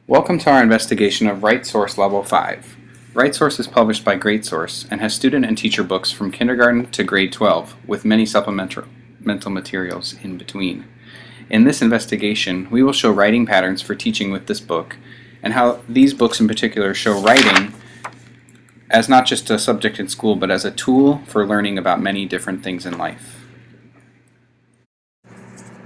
Welcome to our investigation of WriteSource Level 5. WriteSource is published by GradeSource and has student and teacher books from kindergarten to grade 12, with many supplemental materials in between. In this investigation, we will show writing patterns for teaching with this book, and how these books in particular show writing as not just a subject in school, but as a tool for learning about many different things in life.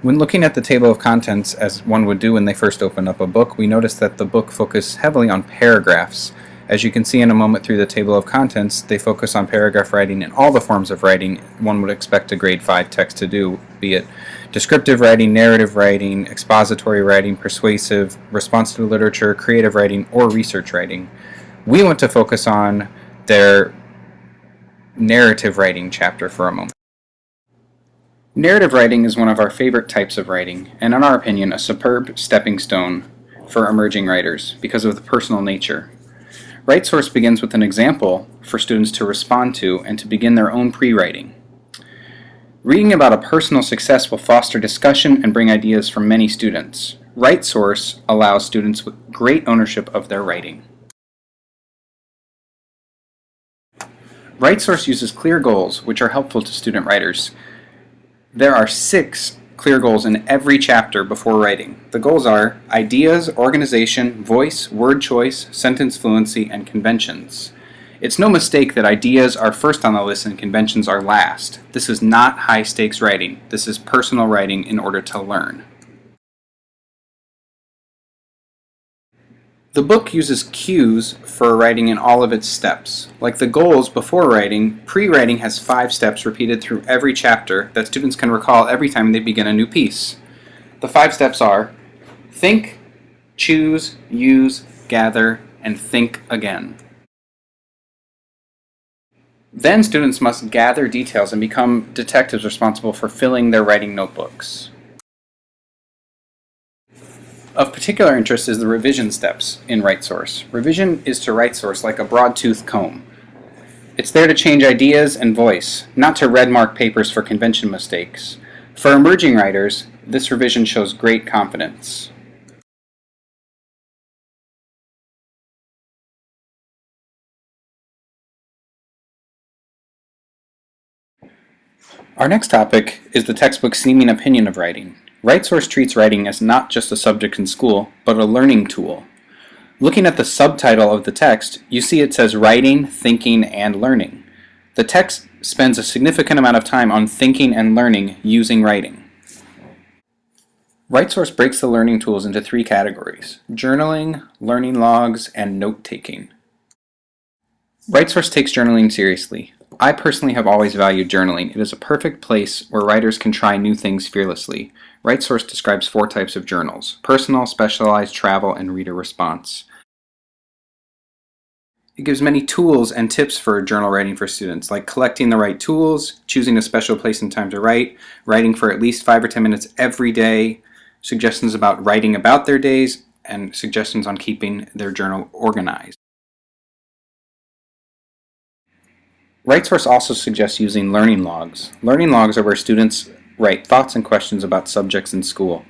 When looking at the table of contents, as one would do when they first open up a book, we notice that the book focuses heavily on paragraphs. As you can see in a moment through the table of contents, they focus on paragraph writing in all the forms of writing one would expect a grade 5 text to do, be it descriptive writing, narrative writing, expository writing, persuasive, response to literature, creative writing, or research writing. We want to focus on their narrative writing chapter for a moment. Narrative writing is one of our favorite types of writing, and in our opinion, a superb stepping stone for emerging writers because of the personal nature. WriteSource begins with an example for students to respond to and to begin their own pre-writing. Reading about a personal success will foster discussion and bring ideas from many students. WriteSource allows students with great ownership of their writing. WriteSource uses clear goals, which are helpful to student writers. There are 6 clear goals in every chapter before writing. The goals are ideas, organization, voice, word choice, sentence fluency, and conventions. It's no mistake that ideas are first on the list and conventions are last. This is not high-stakes writing. This is personal writing in order to learn. The book uses cues for writing in all of its steps. Like the goals before writing, pre-writing has 5 steps repeated through every chapter that students can recall every time they begin a new piece. The 5 steps are think, choose, use, gather, and think again. Then students must gather details and become detectives responsible for filling their writing notebooks. Of particular interest is the revision steps in WriteSource. Revision is to WriteSource like a broad-toothed comb. It's there to change ideas and voice, not to red mark papers for convention mistakes. For emerging writers, this revision shows great confidence. Our next topic is the textbook Seeming Opinion of Writing. WriteSource treats writing as not just a subject in school, but a learning tool. Looking at the subtitle of the text, you see it says Writing, Thinking, and Learning. The text spends a significant amount of time on thinking and learning using writing. WriteSource breaks the learning tools into 3 categories: journaling, learning logs, and note-taking. WriteSource takes journaling seriously. I personally have always valued journaling. It is a perfect place where writers can try new things fearlessly. WriteSource describes 4 types of journals: personal, specialized, travel, and reader response. It gives many tools and tips for journal writing for students, like collecting the right tools, choosing a special place and time to write, writing for at least 5 or 10 minutes every day, suggestions about writing about their days, and suggestions on keeping their journal organized. WriteSource also suggests using learning logs. Learning logs are where students write thoughts and questions about subjects in school.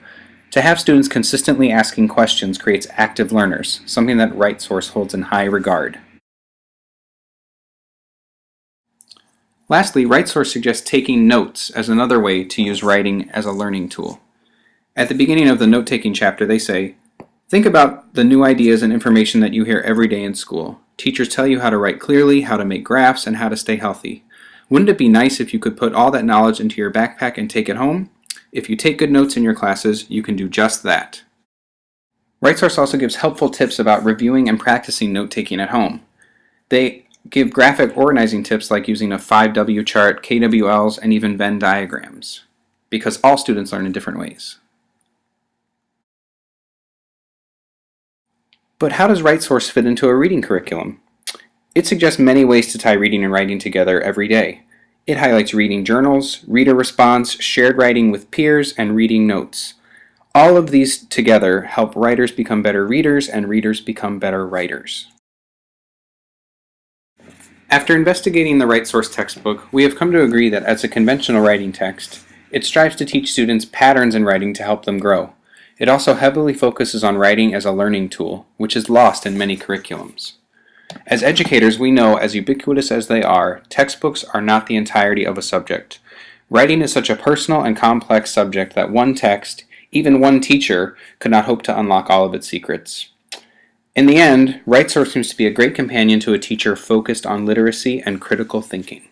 To have students consistently asking questions creates active learners, something that WriteSource holds in high regard. Lastly, WriteSource suggests taking notes as another way to use writing as a learning tool. At the beginning of the note-taking chapter, they say, think about the new ideas and information that you hear every day in school. Teachers tell you how to write clearly, how to make graphs, and how to stay healthy. Wouldn't it be nice if you could put all that knowledge into your backpack and take it home? If you take good notes in your classes, you can do just that. WriteSource also gives helpful tips about reviewing and practicing note-taking at home. They give graphic organizing tips like using a 5W chart, KWLs, and even Venn diagrams, because all students learn in different ways. But how does WriteSource fit into a reading curriculum? It suggests many ways to tie reading and writing together every day. It highlights reading journals, reader response, shared writing with peers, and reading notes. All of these together help writers become better readers and readers become better writers. After investigating the WriteSource textbook, we have come to agree that as a conventional writing text, it strives to teach students patterns in writing to help them grow. It also heavily focuses on writing as a learning tool, which is lost in many curriculums. As educators, we know, as ubiquitous as they are, textbooks are not the entirety of a subject. Writing is such a personal and complex subject that one text, even one teacher, could not hope to unlock all of its secrets. In the end, RightSource seems to be a great companion to a teacher focused on literacy and critical thinking.